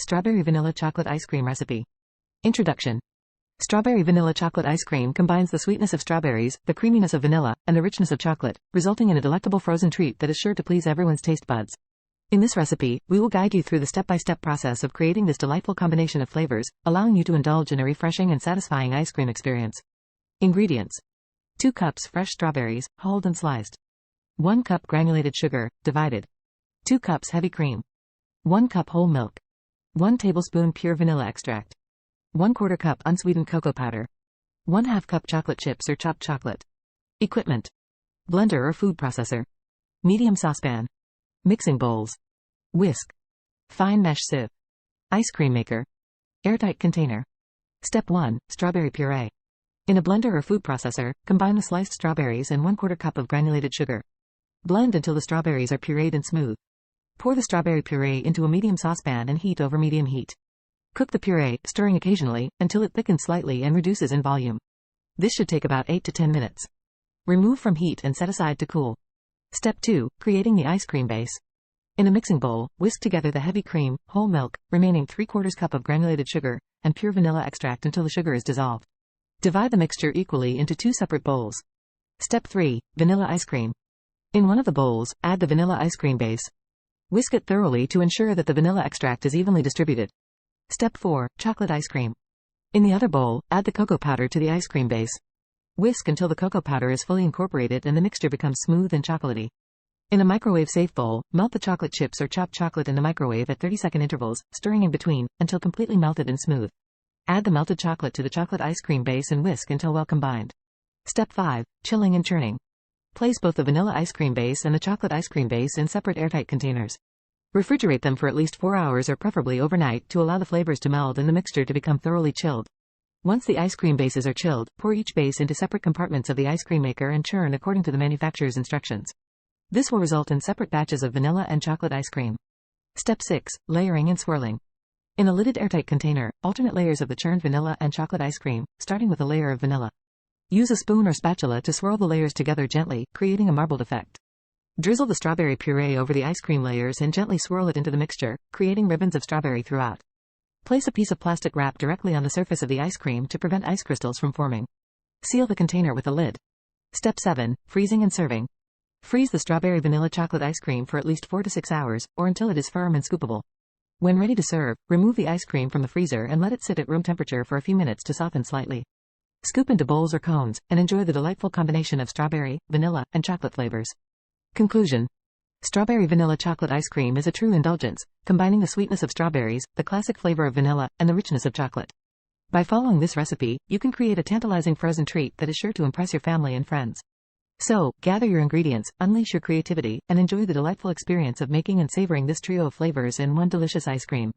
Strawberry Vanilla Chocolate Ice Cream Recipe. Introduction. Strawberry vanilla chocolate ice cream combines the sweetness of strawberries, the creaminess of vanilla, and the richness of chocolate, resulting in a delectable frozen treat that is sure to please everyone's taste buds. In this recipe, we will guide you through the step-by-step process of creating this delightful combination of flavors, allowing you to indulge in a refreshing and satisfying ice cream experience. Ingredients. 2 cups fresh strawberries, hulled and sliced. 1 cup granulated sugar, divided. 2 cups heavy cream. 1 cup whole milk. 1 tablespoon pure vanilla extract. 1/4 cup unsweetened cocoa powder. 1/2 cup chocolate chips or chopped chocolate. Equipment. Blender or food processor. Medium saucepan. Mixing bowls. Whisk. Fine mesh sieve. Ice cream maker. Airtight container. Step 1. Strawberry puree. In a blender or food processor, combine the sliced strawberries and 1/4 cup of granulated sugar. Blend until the strawberries are pureed and smooth. Pour the strawberry puree into a medium saucepan and heat over medium heat. Cook the puree, stirring occasionally, until it thickens slightly and reduces in volume. This should take about 8 to 10 minutes. Remove from heat and set aside to cool. Step 2. Creating the ice cream base. In a mixing bowl, whisk together the heavy cream, whole milk, remaining 3/4 cup of granulated sugar, and pure vanilla extract until the sugar is dissolved. Divide the mixture equally into 2 separate bowls. Step 3. Vanilla ice cream. In one of the bowls, add the vanilla ice cream base. Whisk it thoroughly to ensure that the vanilla extract is evenly distributed. Step 4. Chocolate ice cream. In the other bowl, add the cocoa powder to the ice cream base. Whisk until the cocoa powder is fully incorporated and the mixture becomes smooth and chocolatey. In a microwave-safe bowl, melt the chocolate chips or chopped chocolate in the microwave at 30-second intervals, stirring in between, until completely melted and smooth. Add the melted chocolate to the chocolate ice cream base and whisk until well combined. Step 5. Chilling and churning. Place both the vanilla ice cream base and the chocolate ice cream base in separate airtight containers. Refrigerate them for at least 4 hours or preferably overnight to allow the flavors to meld and the mixture to become thoroughly chilled. Once the ice cream bases are chilled, pour each base into separate compartments of the ice cream maker and churn according to the manufacturer's instructions. This will result in separate batches of vanilla and chocolate ice cream. Step 6. Layering and swirling. In a lidded airtight container, alternate layers of the churned vanilla and chocolate ice cream, starting with a layer of vanilla. Use a spoon or spatula to swirl the layers together gently, creating a marbled effect. Drizzle the strawberry puree over the ice cream layers and gently swirl it into the mixture, creating ribbons of strawberry throughout. Place a piece of plastic wrap directly on the surface of the ice cream to prevent ice crystals from forming. Seal the container with a lid. Step 7. Freezing and serving. Freeze the strawberry vanilla chocolate ice cream for at least 4 to 6 hours, or until it is firm and scoopable. When ready to serve, remove the ice cream from the freezer and let it sit at room temperature for a few minutes to soften slightly. Scoop into bowls or cones, and enjoy the delightful combination of strawberry, vanilla, and chocolate flavors. Conclusion. Strawberry vanilla chocolate ice cream is a true indulgence, combining the sweetness of strawberries, the classic flavor of vanilla, and the richness of chocolate. By following this recipe, you can create a tantalizing frozen treat that is sure to impress your family and friends. So, gather your ingredients, unleash your creativity, and enjoy the delightful experience of making and savoring this trio of flavors in one delicious ice cream.